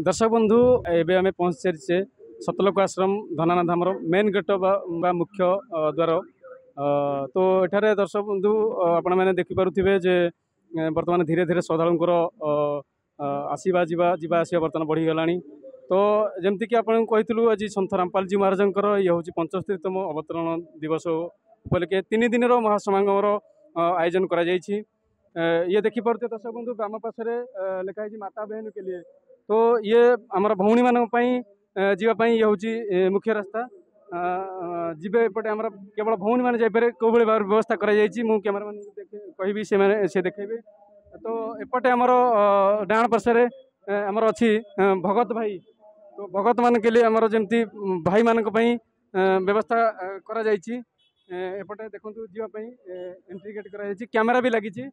दर्शक बंधु एबे आमे पहुंच सारिछे सतलोक आश्रम धनाना धामर मेन गेट बा मुख्य द्वार। तो एठारे दर्शक बंधु आपण मैंने देखि पारुथिबे जे वर्तमान धीरे धीरे श्रद्धालुंकर आसीबा जीवा जीवा आसीबा वर्तमान बढ़ी गलानी। तो जेमति कि आपण कहितलु आज संत रामपाल जी महाराजंकर ये होची 75तम अवतरण दिवस उपलक्षे 3 दिन महासमागमर आयोजन करा जायछि। ये देखि पारुथे दर्शक बंधु ग्राम पाशरे लिखा है माता बहन के लिए। तो ये आमर भौणी मानक पई जीवाई ये हूँ मुख्य रास्ता जीवे एपटे आमर केवल भौणी मैंने जापर कौ भाव व्यवस्था कैमरा मैन कहि से देखेबे। तो एपटे आमर डाण पार्श्वे आमर अच्छी भगत भाई। तो भगत मान के लिए आमर जमती भाई मानक पई व्यवस्था करा जायछि। एपटे देखंतु जीवाई एंट्री गेट करा जायछि, कैमरा भी लगी।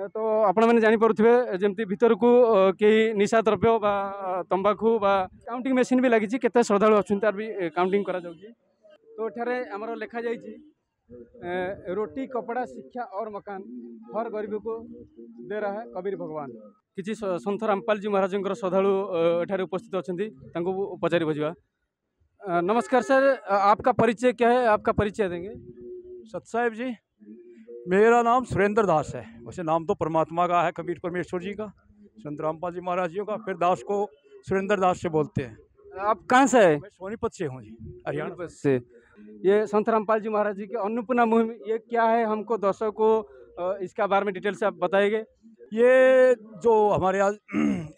तो आपण मैंने जानीपे जमी भीतर को कई निशा द्रव्य बा तंबाकू बा काउंटिंग मेसीन भी लगी केते श्रद्धालु अच्छा तार भी काउंटिंग करा जाउछि। तो एठारे आमर लिखा जाइछि रोटी कपड़ा शिक्षा और मकान हर गरीब को दे रहा है कबीर भगवान। किछि संत रामपाल जी महाराज श्रद्धालु एठारे उपस्थित अच्छी पचारि बजिबा। नमस्कार सर, आपका परिचय क्या है? आपका परिचय देंगे। सत साहिब जी, मेरा नाम सुरेंद्र दास है। वैसे नाम तो परमात्मा का है, कबीर परमेश्वर जी का, संत रामपाल जी महाराज जी का, फिर दास को सुरेंद्र दास से बोलते हैं। आप कहाँ से है? मैं सोनीपत से हूँ जी, हरियाणा से। ये संत रामपाल जी महाराज जी की अन्नपूर्णा मुहिम ये क्या है, हमको दर्शकों को इसका बारे में डिटेल से आप बताएंगे। ये जो हमारे आज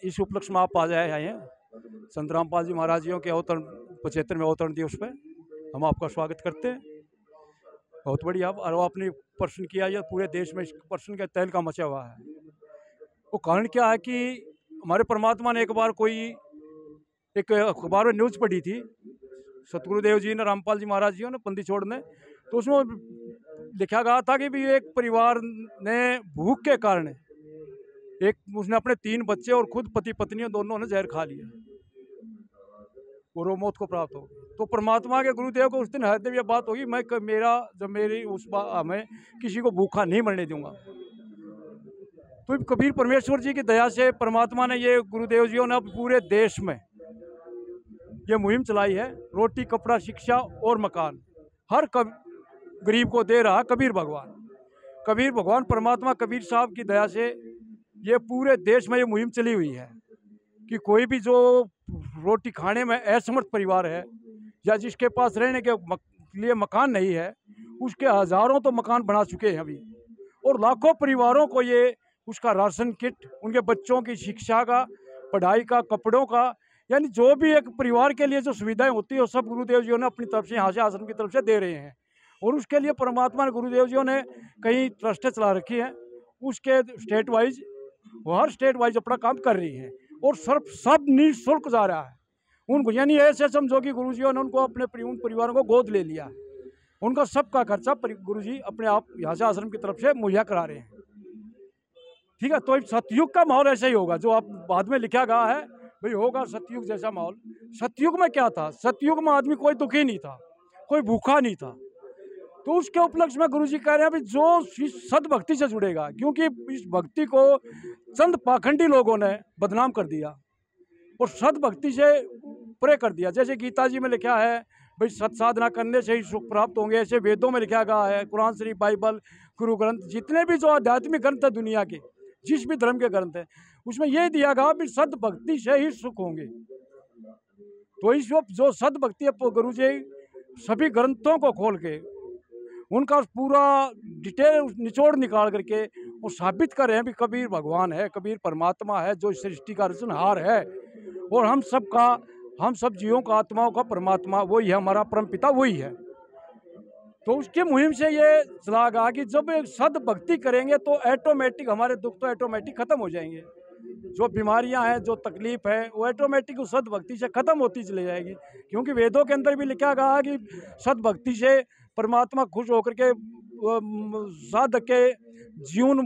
इस उपलक्ष्य में आप आ जाए आए हैं संत रामपाल जी महाराज जी के अवतरण 75वें अवतरण दिवस पे हम आपका स्वागत करते हैं। बहुत बढ़िया। और आपने प्रश्न किया, यह पूरे देश में इस प्रश्न का तहलका मचा हुआ है। वो कारण क्या है कि हमारे परमात्मा ने एक बार कोई एक अखबार में न्यूज़ पढ़ी थी, सतगुरुदेव जी ने रामपाल जी महाराज जी ने पंदी छोड़ ने, तो उसमें लिखा गया था कि भी एक परिवार ने भूख के कारण उसने अपने 3 बच्चे और खुद पति पत्नी दोनों ने जहर खा लिया और वो मौत को प्राप्त हो गई। तो परमात्मा के गुरुदेव को उस दिन हृदय में यह बात होगी, जब मेरी मैं किसी को भूखा नहीं मरने दूंगा। तो कबीर परमेश्वर जी की दया से परमात्मा ने ये गुरुदेव जी ने अब पूरे देश में ये मुहिम चलाई है, रोटी कपड़ा शिक्षा और मकान हर गरीब को दे रहा कबीर भगवान। कबीर भगवान परमात्मा कबीर साहब की दया से ये पूरे देश में ये मुहिम चली हुई है कि कोई भी जो रोटी खाने में असमर्थ परिवार है या जिसके पास रहने के लिए मकान नहीं है, उसके हज़ारों तो मकान बना चुके हैं अभी, और लाखों परिवारों को ये उसका राशन किट, उनके बच्चों की शिक्षा का, पढ़ाई का, कपड़ों का, यानी जो भी एक परिवार के लिए जो सुविधाएं होती है वो सब गुरुदेव जी ने अपनी तरफ से यहाँ से आश्रम की तरफ से दे रहे हैं। और उसके लिए परमात्मा ने गुरुदेव जी ने कई ट्रस्टें चला रखी हैं, उसके स्टेट वाइज हर स्टेट वाइज अपना काम कर रही है और सब निःशुल्क जा रहा है उनको। यानी ऐसे समझो कि गुरु जी ने उनको अपने उन परिवारों को गोद ले लिया, उनका सबका खर्चा गुरु जी अपने आप यहाँ से आश्रम की तरफ से मुहैया करा रहे हैं। ठीक है, तो सतयुग का माहौल ऐसा ही होगा जो आप बाद में लिखा गया है भाई होगा सतयुग जैसा माहौल। सतयुग में क्या था? सतयुग में आदमी कोई दुखी नहीं था, कोई भूखा नहीं था। तो उसके उपलक्ष्य में गुरु जी कह रहे हैं जो सद भक्ति से जुड़ेगा, क्योंकि इस भक्ति को चंद पाखंडी लोगों ने बदनाम कर दिया और सद भक्ति से परे कर दिया। जैसे गीता जी में लिखा है भाई सत साधना करने से ही सुख प्राप्त होंगे, ऐसे वेदों में लिखा गया है, कुरान शरीफ, बाइबल, गुरु ग्रंथ, जितने भी जो आध्यात्मिक ग्रंथ है दुनिया के, जिस भी धर्म के ग्रंथ है, उसमें यह दिया गया भी सद भक्ति से ही सुख होंगे। तो इस जो सद भक्ति है गुरु जी सभी ग्रंथों को खोल के उनका पूरा डिटेल निचोड़ निकाल करके वो साबित कर रहे हैं भी कबीर भगवान है, कबीर परमात्मा है जो सृष्टि का रचनहार है और हम सब जीवों का, आत्माओं का परमात्मा वही है, हमारा परम पिता वही है। तो उसकी मुहिम से ये चला गया कि जब एक सद भक्ति करेंगे तो ऑटोमेटिक हमारे दुख तो ऑटोमेटिक खत्म हो जाएंगे, जो बीमारियां हैं, जो तकलीफ है, वो ऑटोमेटिक उस सद भक्ति से खत्म होती चली जाएगी। क्योंकि वेदों के अंदर भी लिखा गया है कि सद भक्ति से परमात्मा खुश होकर के साधक के जीवन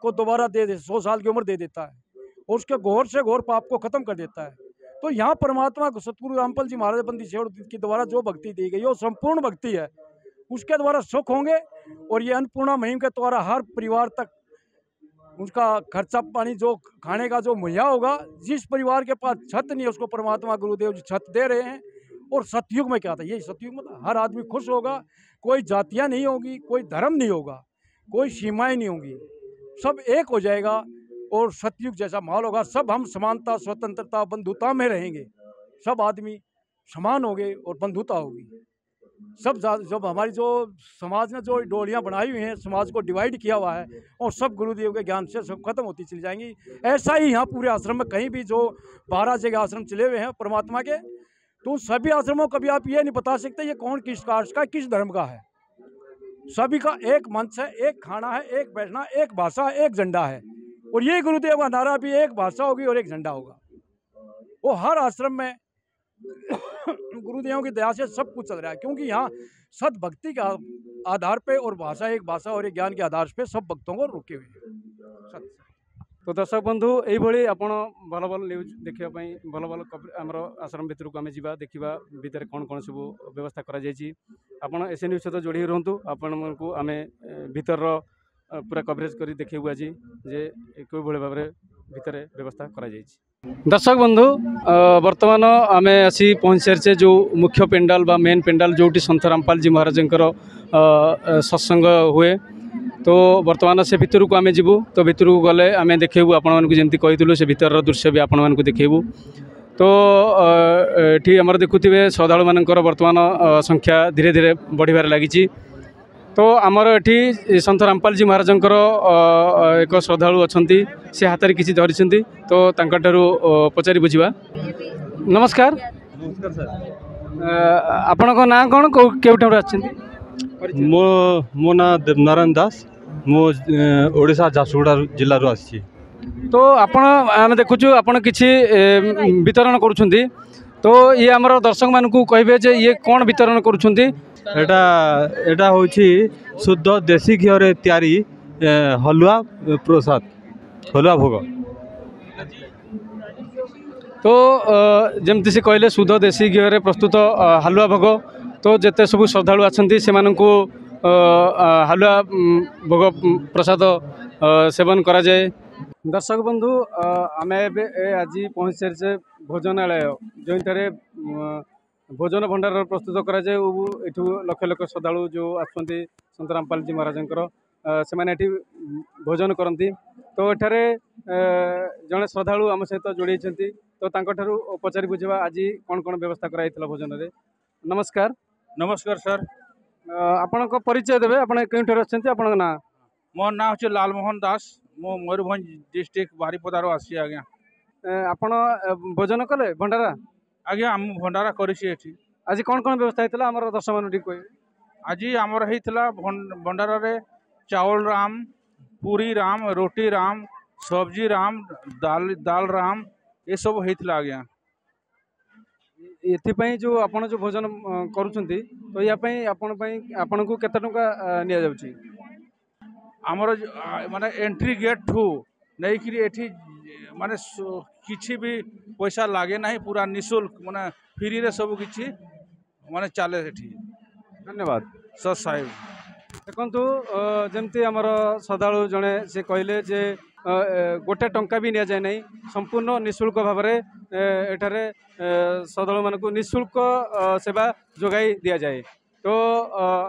को दोबारा 100 साल की उम्र दे देता है और उसके घोर से घोर पाप को खत्म कर देता है। तो यहाँ परमात्मा सतगुरु रामपाल जी महाराज बंदी सेठ के द्वारा जो भक्ति दी गई वो संपूर्ण भक्ति है, उसके द्वारा सुख होंगे। और ये अन्नपूर्णा मुहिम के द्वारा हर परिवार तक उसका खर्चा पानी जो खाने का जो मुहैया होगा, जिस परिवार के पास छत नहीं है उसको परमात्मा गुरुदेव जी छत दे रहे हैं। और सतयुग में क्या था, यही सतयुग में था, हर आदमी खुश होगा, कोई जातियाँ नहीं होगी, कोई धर्म नहीं होगा, कोई सीमाएं नहीं होंगी, सब एक हो जाएगा और सतयुग जैसा माहौल होगा। सब हम समानता, स्वतंत्रता, बंधुता में रहेंगे, सब आदमी समान होंगे और बंधुता होगी। सब जब हमारी जो समाज ने जो डोलियाँ बनाई हुई हैं, समाज को डिवाइड किया हुआ है, और सब गुरुदेव के ज्ञान से सब खत्म होती चली जाएंगी। ऐसा ही यहाँ पूरे आश्रम में कहीं भी जो 12 जगह आश्रम चले हुए हैं परमात्मा के, तो सभी आश्रमों कभी आप ये नहीं बता सकते ये कौन किस कास्ट का, किस धर्म का है। सभी का एक मंच है, एक खाना है, एक बैठना, एक भाषा, एक झंडा है। और ये गुरुदेव का नारा भी एक भाषा होगी और एक झंडा होगा। वो हर आश्रम में गुरुदेवों की दया से सब कुछ चल रहा है, क्योंकि यहाँ सद भक्ति के आधार पे और एक भाषा और एक ज्ञान के आधार पे सब भक्तों को रोके हुए हैं। तो दर्शक बंधु यही आपण भल भल न्यूज देखापी भल भल आमर आश्रम भितर को आम जा देखा भितर कौन कौन सब व्यवस्था कर एस न्यूज सहित जोड़ी रुहतु। आपण को आम भीतर पूरा कवरेज कर देखू आज जे कई भाव में भितर व्यवस्था कर। दर्शक बंधु वर्तमान आम आसी पहुँच सारी जो मुख्य पेंडाल बा मेन पेंडाल जो संत रामपाल जी महाराज सत्संग हुए, तो वर्तमान से भितर को आम जीवु। तो भितर को गले आम देखू आपण जमी कही से भितर दृश्य भी आपण को देखू। तो ये आमर देखुवे श्रद्धालु मानकर वर्तमान संख्या धीरे धीरे बढ़िबार लगी। तो आमर ये संत रामपाल जी महाराज एक श्रद्धालु अच्छा से हाथ में किसी धरी, तो पचारि बुझा। नमस्कार। नमस्कार सर। आपण को ना कौन केउठार आछंती? मो ना देवनारायण दास, मो ओडिशा झारसुगुड़ा जिल्ला रो आछि। तो आपण आम देखुचु आपण किछि वितरण करुछंती, तो ये आमर दर्शक मान को कहबे जे ये कौन वितरण करुछंती? एटा होछि शुद्ध देसी घी रे तैयारी हलुआ प्रसाद, हलुआ भोग। तो जमती से कहले शुद्ध देसी घी रे प्रस्तुत हलुआ भोग। तो जिते सब श्रद्धालु आछंती से माननकु हलुआ भोग प्रसाद सेवन करा जाए। दर्शक बंधु आम आज पहुँच सारी भोजनालय जो भोजन भंडार प्रस्तुत करा जाए। एठू लक्ष लक्ष श्रद्धालु जो आसुँच संत रामपाल जी महाराज से मैंने भोजन करती। तो एठारे जड़े श्रद्धालु आम सहित जोड़ी, तो पचारि बुझा आज कौन कौन व्यवस्था कराई भोजन रे। नमस्कार। नमस्कार सर। आपण परिचय देवे, आपण केउठर अछंती, आपण ना? मोर ना होचे लालमोहन दास, मो मयूरभंज डिस्ट्रिक्ट बारीपदारो आसी। आज्ञा आपण भोजन कले भंडारा? आज्ञा हम भंडारा करिछि एठी। आज कौन कौन व्यवस्था हेतला हमर दर्शक मानु ठीक कहबे? आज हमर हेतला भंडारा रे चावल राम, पूरी राम, रोटी राम, सब्जी राम, दाल राम, ये सब हेतला। आज्ञा एथिपाई जो आपण जो भोजन करूछंती, तो या पई आपण को केते टंका निया जाउची? आमर माने एंट्री गेट ठू नहीं कि एठी माने किछि भी पैसा लागे नहीं, पूरा निःशुल्क माने फ्री रे सब किछि माने चले एठी। धन्यवाद सर साहेब। देखु जमती आमर श्रद्धालु जड़े से कहले जे गोटे टंका भी नि जाए नहीं, संपूर्ण निःशुल्क भाव में एठारे श्रद्धालु मानक निःशुल्क सेवा जोगाई दि जाए। तो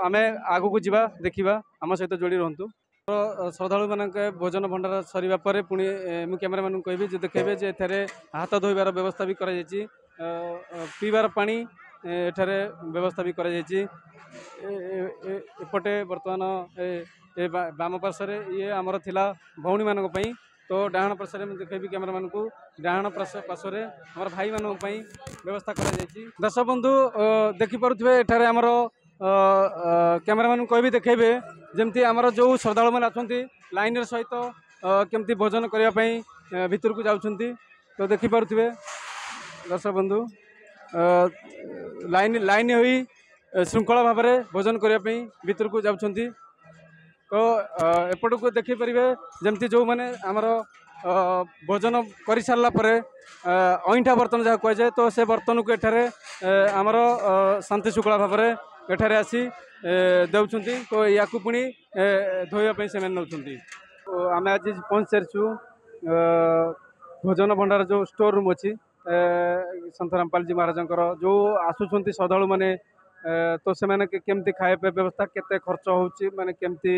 आम आगू को जीवा देखा, आम सहित जोड़ी रुहतु। तो श्रद्धालु मानक भोजन भंडार सरिबा परे पुणी मु कैमरा मान कहबी जे देखेबे जे एठारे हाथ धोइबार व्यवस्था भी करा जायछि, पीबार पानी एठारे व्यवस्था भी करा जायछि। एपटे वर्तमान बाम पार्श्व ये आमर थिला भौणी मानक पई, तो डाहाण पार्श्व में देखेबी कैमरा मान को डाहाण पार्श्व आमर भाई मानक पई व्यवस्था करा जायछि। दर्शक बंधु देखि पारुथिबे एठारे आमर कैमरा मान कहबी देखेबे जमती आमर जो श्रद्धालु मैंने आछंती लाइन सहित केमती भोजन करने भितर को जाउछंती। तो देखि पारुथिबे दर्शक बंधु लाइन होई श्रृंखला भाव में भोजन करने भितर को जाउछंती। तो एपट को देखि परिबे जमती जो माने आमर भोजन कर सारा पर अईठा बर्तन जहाँ कहुए, तो से बर्तन को एठारे आमर शांति शुक्ला भाव में एठारे आसी देउछंती। तो या पुणी धोइबा से नौछंती। आम आज पहुँच सारी भोजन भंडार जो स्टोर रूम अच्छी संत रामपाल जी महाराज जो आसुंच श्रद्धालु मैंने तो से केमती खाଇବା व्यवस्था केते खर्च होची माने केमती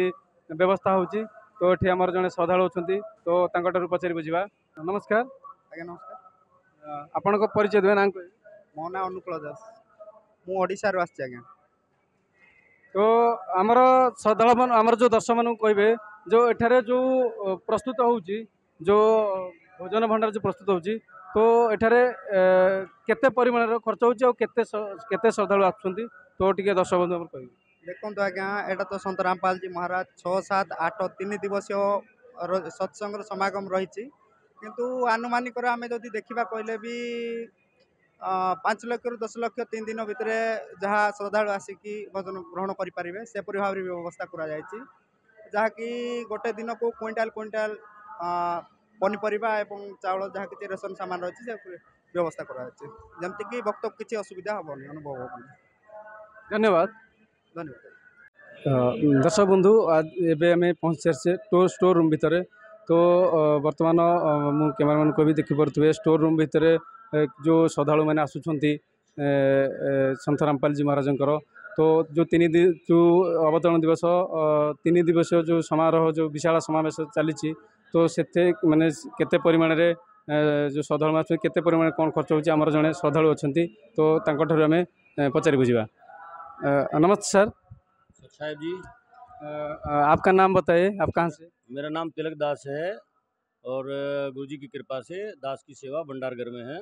व्यवस्था होची तो ये आमर जड़े श्रद्धालु अच्छा तो तांकठारु पचारि बुझा। नमस्कार आज्ञा नमस्कार। आपण परिचय देवे ना। मो ना अनुकूल दास मु ओडिशा रो आछि आज्ञा। तो आमर श्रद्धालु आमर जो दर्शक मान कहे जो एठारे जो प्रस्तुत होची जो भोजन भंडार जो प्रस्तुत होची तो एठारे केते परिमाण खर्च होची और केते श्रद्धालु आछुंती तो टिके दर्शक बंधु हमर कहि देखो आज्ञा एटा तो संत रामपाल जी महाराज 6, 7, 8 3 दिवसीय सत्संग समागम रही किंतु आनुमानिक आम जदि देखा कहले भी 5 लाख रु 10 लाख 3 दिन भितर जहाँ श्रद्धालु आसिकी भोजन ग्रहण करें से भाव व्यवस्था कराकि गोटे दिन को क्विंटाल क्विंटाल पनीपरिया एवं चाउल जहाँ किसी रेशन सामान रही से व्यवस्था करमती कि भक्त किसी असुविधा हेनी अनुभव हेनी। धन्यवाद। धन्यवाद। दर्शक बंधु आज एबे हमें पहुँच सारी स्टोर रूम भितर तो वर्तमान मु कैमरामैन को भी देखिपे स्टोर रूम भितर जो श्रद्धालु मैंने आसुंच संत रामपाल जी महाराज तो जो जो अवतरण दिवस 3 दिवसीय जो समारोह जो विशाल समावेश चली तो से माने केते परिमाण रे जो श्रद्धालु आस केते परिमाण कौन खर्च होची आमर जड़े श्रद्धालु अच्छा तो तांकठारु आमे पचारि बुझा। नमस्ते सर। साहब जी आपका नाम बताइए, आप कहाँ से? मेरा नाम तिलक दास है और गुरुजी की कृपा से दास की सेवा भंडारगढ़ में है।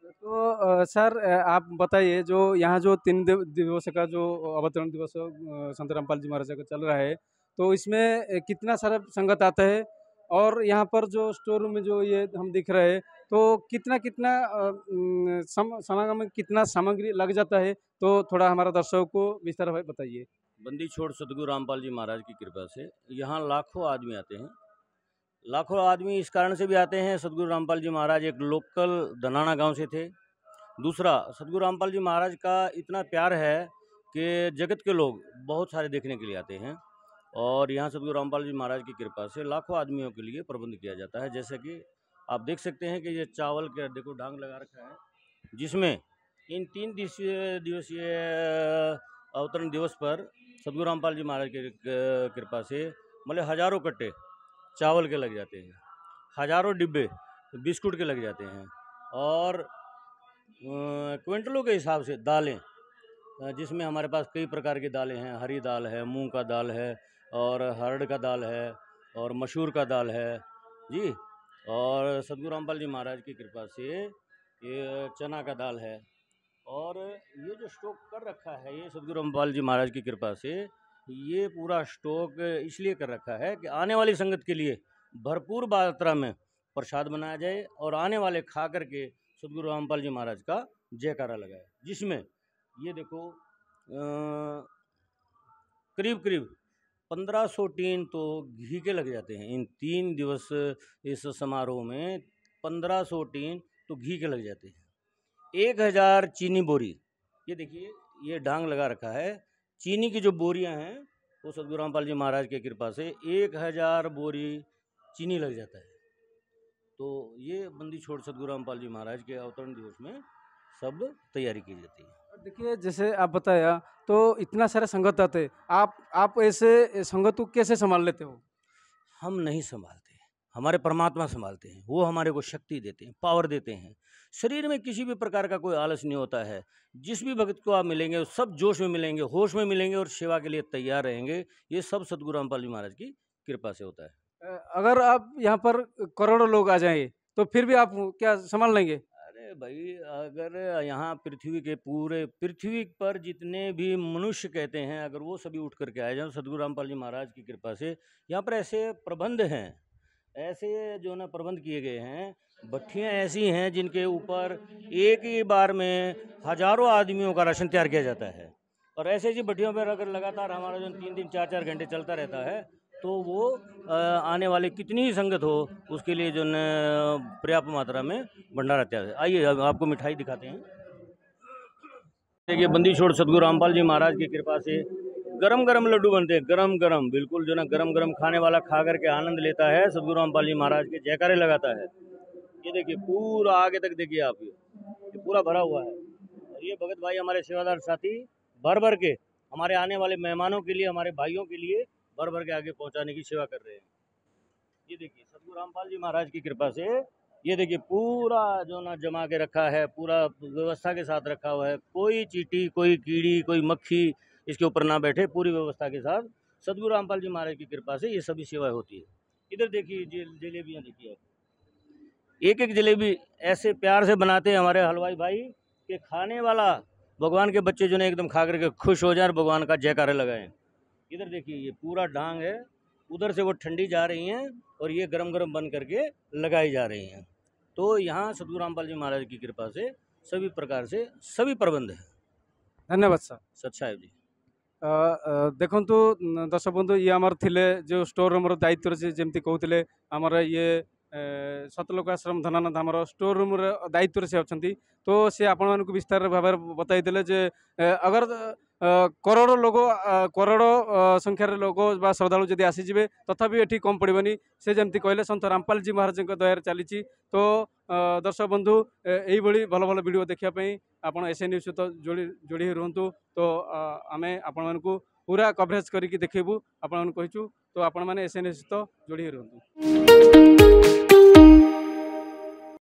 तो सर आप बताइए जो यहाँ जो 3 दिवस का जो अवतरण दिवस संत रामपाल जी महाराज का चल रहा है तो इसमें कितना सारा संगत आता है और यहाँ पर जो स्टोर रूम में जो ये हम दिख रहे हैं तो कितना कितना समागम में कितना सामग्री लग जाता है तो थोड़ा हमारा दर्शकों को विस्तार बताइए। बंदी छोड़ सतगुरु रामपाल जी महाराज की कृपा से यहाँ लाखों आदमी आते हैं। लाखों आदमी इस कारण से भी आते हैं, सतगुरु रामपाल जी महाराज एक लोकल धनाना गांव से थे। दूसरा, सतगुरु रामपाल जी महाराज का इतना प्यार है कि जगत के लोग बहुत सारे देखने के लिए आते हैं और यहाँ सतगुरु रामपाल जी महाराज की कृपा से लाखों आदमियों के लिए प्रबंध किया जाता है। जैसे कि आप देख सकते हैं कि ये चावल के देखो ढांग लगा रखा है जिसमें इन 3 दिवसीय अवतरण दिवस पर सतगुरु रामपाल जी महाराज की कृपा से मतलब हज़ारों कट्टे चावल के लग जाते हैं, हज़ारों डिब्बे बिस्कुट के लग जाते हैं और क्विंटलों के हिसाब से दालें, जिसमें हमारे पास कई प्रकार की दालें हैं। हरी दाल है, मूंग का दाल है और हरड़ का दाल है और मसूर का दाल है जी। और सतगुरु रामपाल जी महाराज की कृपा से ये चना का दाल है और ये जो स्टॉक कर रखा है ये सतगुरु रामपाल जी महाराज की कृपा से ये पूरा स्टॉक इसलिए कर रखा है कि आने वाली संगत के लिए भरपूर मात्रा में प्रसाद बनाया जाए और आने वाले खा करके सतगुरु रामपाल जी महाराज का जयकारा लगाए। जिसमें ये देखो करीब करीब 1500 टीन तो घी के लग जाते हैं। इन 3 दिवस इस समारोह में 1500 टीन तो घी के लग जाते हैं। 1000 चीनी बोरी, ये देखिए ये ढांग लगा रखा है। चीनी की जो बोरियां हैं वो सतगुरु रामपाल जी महाराज की कृपा से 1000 बोरी चीनी लग जाता है। तो ये बंदी छोड़ सतगुरु रामपाल जी महाराज के अवतरण दिवस में सब तैयारी की जाती है। देखिए जैसे आप बताया तो इतना सारे संगत आते, आप ऐसे संगत को कैसे संभाल लेते हो? हम नहीं संभालते, हमारे परमात्मा संभालते हैं। वो हमारे को शक्ति देते हैं, पावर देते हैं। शरीर में किसी भी प्रकार का कोई आलस नहीं होता है। जिस भी भक्त को आप मिलेंगे वो सब जोश में मिलेंगे, होश में मिलेंगे और सेवा के लिए तैयार रहेंगे। ये सब सतगुरु रामपाल जी महाराज की कृपा से होता है। अगर आप यहाँ पर करोड़ों लोग आ जाएं तो फिर भी आप क्या संभाल लेंगे? अरे भाई, अगर यहाँ पूरे पृथ्वी पर जितने भी मनुष्य कहते हैं अगर वो सभी उठ करके आए जाए सतगुरु रामपाल जी महाराज की कृपा से यहाँ पर ऐसे प्रबंध हैं, ऐसे जो ना प्रबंध किए गए हैं। भट्टियाँ ऐसी हैं जिनके ऊपर एक ही बार में हज़ारों आदमियों का राशन तैयार किया जाता है और ऐसे ऐसी भट्टियों पर अगर लगातार हमारा जो 3 4 घंटे चलता रहता है तो वो आने वाले कितनी ही संगत हो उसके लिए जो न पर्याप्त मात्रा में भंडारा तैयार है। आइए आपको मिठाई दिखाते हैं। देखिए बंदी छोड़ सतगुरु रामपाल जी महाराज की कृपा से गरम गरम लड्डू बनते हैं, गरम गरम, बिल्कुल जो ना गरम गरम खाने वाला खा करके आनंद लेता है, सदगुरु रामपाल जी महाराज के जयकारे लगाता है। ये देखिए पूरा आगे तक देखिए आप, ये पूरा भरा हुआ है। और ये भगत भाई हमारे सेवादार साथी भर भर के हमारे आने वाले मेहमानों के लिए, हमारे भाइयों के लिए भर भर के आगे पहुंचाने की सेवा कर रहे हैं। ये देखिए सदगुरु रामपाल जी महाराज की कृपा से ये देखिए पूरा जो ना जमा के रखा है, पूरा व्यवस्था के साथ रखा हुआ है। कोई चींटी, कोई कीड़ी, कोई मक्खी इसके ऊपर ना बैठे, पूरी व्यवस्था के साथ सदगुरु रामपाल जी महाराज की कृपा से ये सभी सेवाएं होती है। इधर देखिए जलेबियाँ देखिए आप, एक एक जलेबी ऐसे प्यार से बनाते हैं हमारे हलवाई भाई कि खाने वाला भगवान के बच्चे जो ने एकदम खा करके खुश हो जाए और भगवान का जयकारा लगाएं। इधर देखिए ये पूरा डांग है, उधर से वो ठंडी जा रही हैं और ये गरम गरम बन करके लगाई जा रही हैं। तो यहाँ सदगुरु रामपाल जी महाराज की कृपा से सभी प्रकार से सभी प्रबंध है। धन्यवाद सर। सत साहेब जी। देखु दर्शक बंधु, ये आमर थिले जो स्टोर रूम दायित्व से जमती कहते आमर ये सतलोक आश्रम धनाना धामर स्टोर रूम दायित्व से अच्छा, तो सी आपण मानक विस्तार भाव बताई जे अगर करोड़ लोग करोड़ संख्यार लोग बा श्रद्धालु जदि आसीजे तथापि ये कम पड़ोनी से जमती कहले सन्त रामपाल जी महाराज दया चली। तो दर्शक बंधु यही भल भल वीडियो देखापी आप एसएन न्यूज सहित जोड़ी रुहतु। तो आम आपण पूरा कवरेज करके देखू आपण कहूँ, तो आपण मैंने एसएन न्यूज सहित जोड़ी रुहतु।